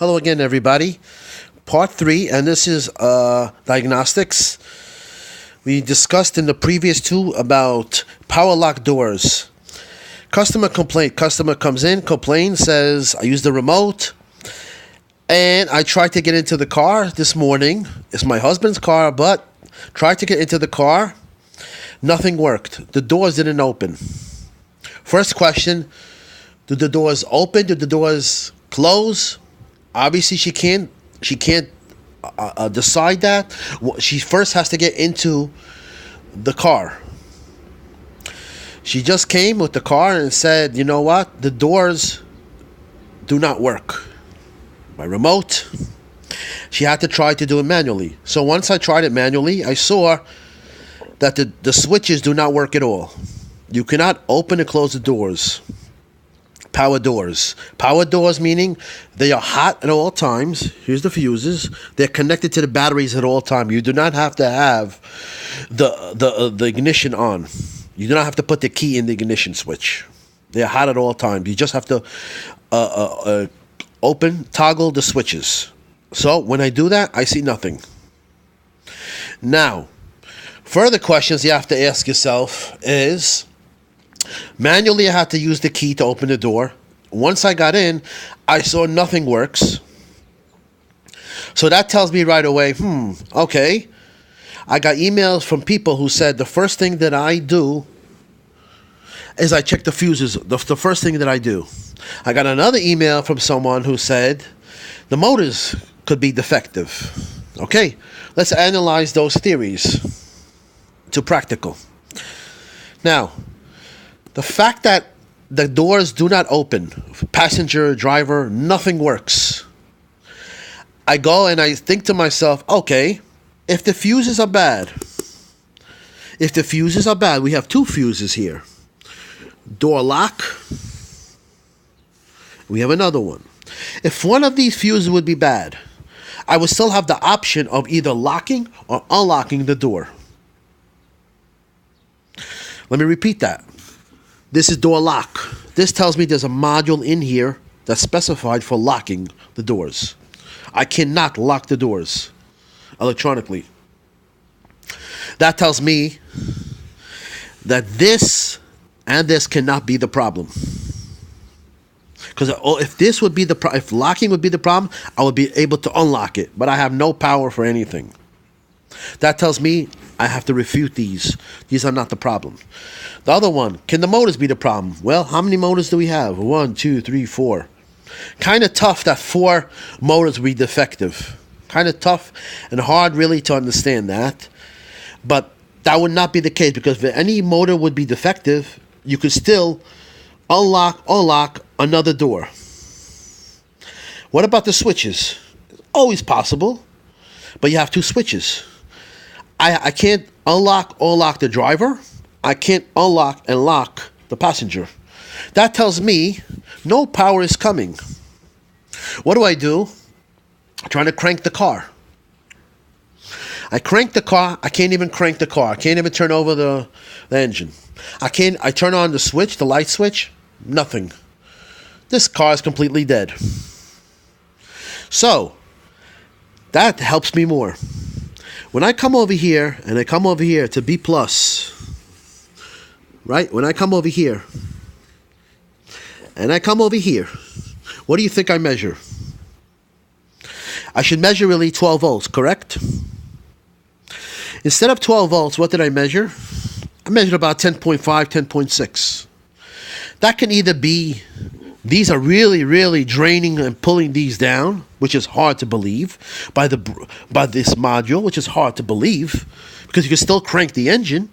Hello again, everybody. Part 3, and this is diagnostics. We discussed in the previous two about power lock doors. Customer complaint. Customer comes in, complains, says, I use the remote, and I tried to get into the car this morning. It's my husband's car, but tried to get into the car. Nothing worked. The doors didn't open. First question, do the doors open? Do the doors close? Obviously, she can't decide that. She first has to get into the car. She just came with the car and said, you know what? The doors do not work. My remote. She had to try to do it manually. So once I tried it manually, I saw that the switches do not work at all. You cannot open and close the doors. Power doors. Power doors meaning they are hot at all times. Here's the fuses. They're connected to the batteries at all times. You do not have to have the ignition on. You do not have to put the key in the ignition switch. They're hot at all times. You just have to toggle the switches. So when I do that, I see nothing. Now, further questions you have to ask yourself is, manually I had to use the key to open the door. Once I got in, I saw nothing works. So that tells me right away, okay. I got emails from people who said the first thing that I do is I check the fuses. The first thing that I do. I got another email from someone who said the motors could be defective. Okay, let's analyze those theories to practical. Now, the fact that the doors do not open, passenger, driver, nothing works. I go and I think to myself, okay, if the fuses are bad, we have two fuses here. Door lock, we have another one. If one of these fuses would be bad, I would still have the option of either locking or unlocking the door. Let me repeat that. This is door lock. This tells me there's a module in here that's specified for locking the doors. I cannot lock the doors electronically. That tells me that this and this cannot be the problem. Because if locking would be the problem, I would be able to unlock it, but I have no power for anything. That tells me I have to refute these. These are not the problem. The other one, can the motors be the problem? Well, how many motors do we have? 1, 2, 3, 4. Kind of tough that 4 motors will be defective. Kind of tough and hard really to understand that. But that would not be the case, because if any motor would be defective, you could still unlock or lock another door. What about the switches? Always possible, but you have 2 switches. I can't unlock or lock the driver. I can't unlock and lock the passenger. That tells me no power is coming. What do? I'm trying to crank the car. I crank the car. I can't even crank the car. I can't even turn over the engine. I turn on the switch, the light switch. Nothing. This car is completely dead. So, that helps me more. When I come over here, and I come over here to B+, right? When I come over here, and I come over here, what do you think I measure? I should measure really 12 volts, correct? Instead of 12 volts, what did I measure? I measured about 10.5, 10.6. That can either be, these are really, really draining and pulling these down, which is hard to believe, by this module, which is hard to believe, because you can still crank the engine.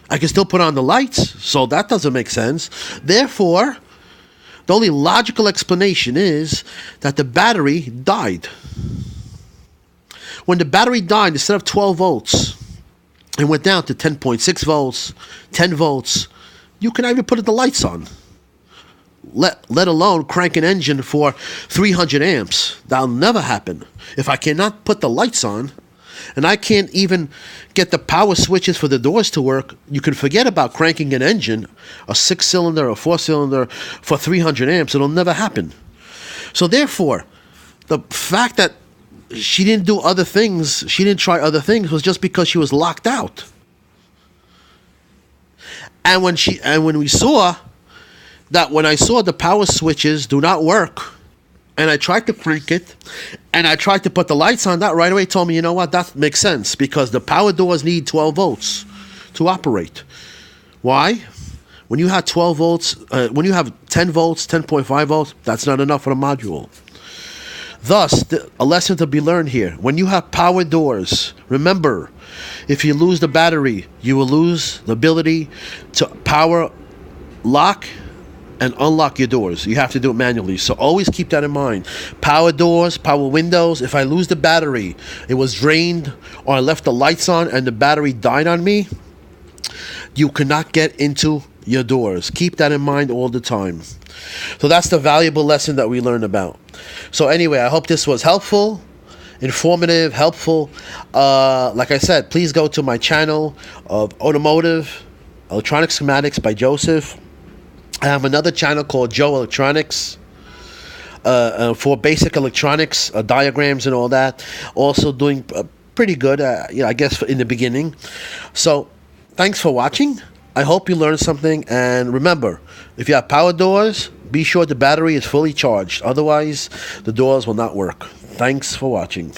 I can still put on the lights, so that doesn't make sense. Therefore, the only logical explanation is that the battery died. When the battery died, instead of 12 volts, it went down to 10.6 volts, 10 volts. You can even put the lights on. Let alone crank an engine for 300 amps. That'll never happen. If I cannot put the lights on, and I can't even get the power switches for the doors to work, you can forget about cranking an engine, a 6-cylinder or 4-cylinder, for 300 amps. It'll never happen. So therefore, The fact that she didn't do other things, she didn't try other things, was just because she was locked out. And when we saw that, when I saw the power switches do not work, and I tried to crank it, and I tried to put the lights on, that right away told me, you know what, that makes sense, because the power doors need 12 volts to operate. Why? When you have 12 volts, when you have 10 volts, 10.5 volts, that's not enough for the module. Thus, a lesson to be learned here. When you have power doors, remember, if you lose the battery, you will lose the ability to power lock and unlock your doors. You have to do it manually. So always keep that in mind. Power doors, power windows, if I lose the battery, it was drained, or I left the lights on and the battery died on me, you cannot get into your doors. Keep that in mind all the time. So that's the valuable lesson that we learned about. So anyway, I hope this was helpful, informative, helpful. Like I said, please go to my channel of Automotive Electronic Schematics by Joseph. I have another channel called Joe Electronics for basic electronics, diagrams and all that. Also doing pretty good, I guess, in the beginning. So thanks for watching. I hope you learned something. And remember, if you have power doors, be sure the battery is fully charged. Otherwise, the doors will not work. Thanks for watching.